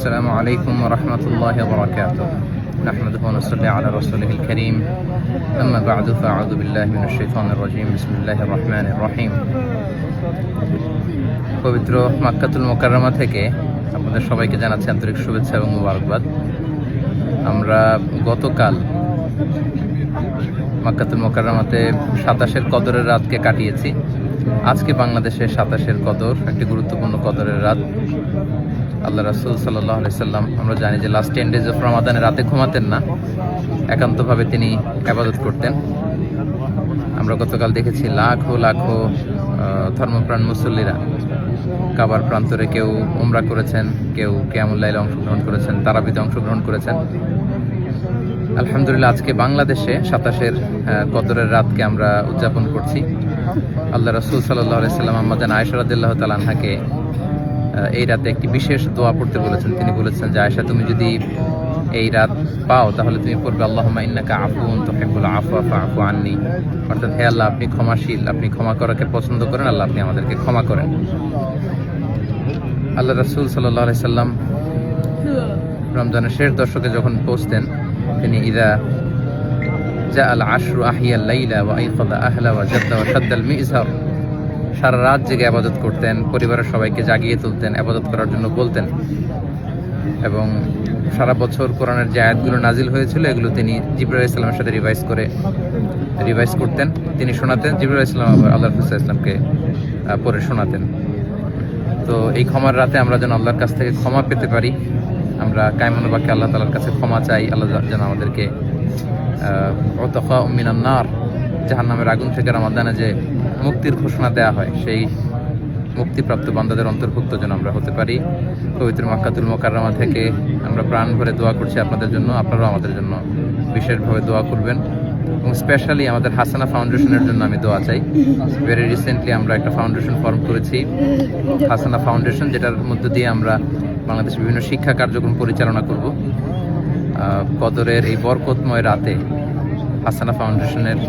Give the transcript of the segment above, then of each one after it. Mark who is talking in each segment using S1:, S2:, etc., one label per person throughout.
S1: السلام عليكم ورحمة الله وبركاته. نحمده ونصلي على رسوله الكريم. أما بعد فأعوذ بالله من الشيطان الرجيم. بسم الله الرحمن الرحيم. পবিত্র মক্কাতুল মুকাররমা থেকে আপনাদের সবাইকে জানাচ্ছি আন্তরিক শুভেচ্ছা এবং মোবারকবাদ। আমরা গতকাল মক্কাতুল মুকাররমাতে 27-এর কদরের রাতকে কাটিয়েছি। আজকে বাংলাদেশে 27-এর কদর, একটি গুরুত্বপূর্ণ কদরের রাত। আল্লাহ রাসূল সাল্লাল্লাহু আলাইহি সাল্লাম, আমরা জানি যে লাস্ট 10 ডেজ অফ রমাদানে রাতে ঘুমাতেন না, একান্তভাবে তিনি ইবাদত করতেন। আমরা গতকাল দেখেছি লাখো লাখো ধর্মপ্রাণ মুসল্লিরা কাবার প্রান্তরে কেউ উমরা করেছেন, কেউ কিয়ামুল লাইলে অংশগ্রহণ করেছেন, তারাবিতে অংশগ্রহণ করেছেন। আলহামদুলিল্লাহ, আজকে বাংলাদেশে 27-এর কদরের রাতকে আমরা উদযাপন করছি। আল্লাহ রাসূল সাল্লাল্লাহু আলাইহি সাল্লাম আম্মা জান আয়েশা রাদিয়াল্লাহু তাআলা আনহাকে এই রাতে একটি বিশেষ দোয়া পড়তে বলেছেন। তিনি বলেছেন যে, আয়েশা, তুমি যদি এই রাত পাও তাহলে তুমি পড়বে আল্লাহুম্মা ইন্নাকা আফুউন তুহিব্বুল আফওয়া ফাআফু আন্নী। অর্থাৎ, হে আল্লাহ, আপনি ক্ষমাশীল, আপনি ক্ষমা করাকে পছন্দ করেন, আল্লাহ আপনি আমাদেরকে ক্ষমা করেন। আল্লাহ রাসূল সাল্লাল্লাহু আলাইহি সাল্লাম রমজানের শেষ দশকে যখন পৌঁছতেন, তিনি ইদা জাআল আশরু আহিয়াল লাইলা ওয়া আইকাযা আহলা ওয়া জাদ্দা ওয়া শাদ্দাল মিজহার, সারা রাত জেগে ইবাদত করতেন, পরিবারের সবাইকে জাগিয়ে তুলতেন, ইবাদত করার জন্য বলতেন। এবং সারা বছর কোরআনের যে আয়াতগুলো নাজিল হয়েছিল এগুলো তিনি জিবরাইল আলাইহিস সালামের সাথে রিভাইজ করতেন, তিনি শোনাতেন। জিবরাইল আলাইহিস সালাম আল্লাহর রাসূল সাল্লাল্লাহু আলাইহি ওয়াসাল্লামকে পড়ে শোনাতেন। তো এই ক্ষমার রাতে আমরা যেন আল্লাহর কাছ থেকে ক্ষমা পেতে পারি, আমরা কায়মুল বাকি আল্লাহ তাআলার কাছে ক্ষমা চাই। আল্লাহ যেন আমাদেরকে উতাকা মিনান নার, জাহান্নামের আগুন থেকে রমাদানে যে মুক্তির ঘোষণা দেওয়া হয়, সেই মুক্তিপ্রাপ্ত বান্দাদের অন্তর্ভুক্ত যেন আমরা হতে পারি। পবিত্র মক্কাতুল মুকাররমা থেকে আমরা প্রাণ ভরে দোয়া করছি আপনাদের জন্য, আপনারাও আমাদের জন্য বিশেষভাবে দোয়া করবেন। এবং স্পেশালি আমাদের হাসানা ফাউন্ডেশনের জন্য আমি দোয়া চাই। ভেরি রিসেন্টলি আমরা একটা ফাউন্ডেশন ফর্ম করেছি, হাসানা ফাউন্ডেশন, যেটার মধ্য দিয়ে আমরা বাংলাদেশের বিভিন্ন শিক্ষা কার্যক্রম পরিচালনা করব। কদরের এই বরকতময় রাতে হাসানা ফাউন্ডেশনের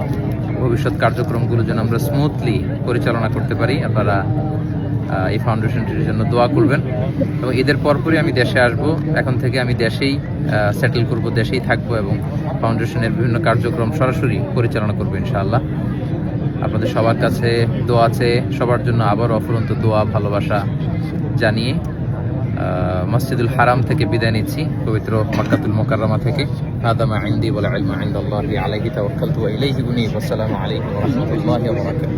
S1: ভবিষ্যৎ কার্যক্রমগুলো যেন আমরা স্মুথলি পরিচালনা করতে পারি। আপনারা এই ফাউন্ডেশনটির জন্য দোয়া করবেন। এবং ঈদের পরপরই আমি দেশে আসব। এখন থেকে আমি দেশেই সেটেল করব, দেশেই থাকবো এবং ফাউন্ডেশনের বিভিন্ন কার্যক্রম সরাসরি পরিচালনা করবো ইনশাআল্লাহ। আপনাদের সবার কাছে দোয়া আছে, সবার জন্য আবার অফুরন্ত দোয়া ভালোবাসা জানিয়ে মসজিদুল হারাম থেকে বিদায় নিচ্ছি, পবিত্র মক্কাতুল মুকাররমা থেকে। হাদা মা ইনদি ওয়াল ইলমু ইনদাল্লাহি আলাইহি তাওয়াক্কালতু ওয়া ইলাইহি উনীব। আসসালামু আলাইকুম ওয়া রাহমাতুল্লাহি ওয়া বারাকাতুহু।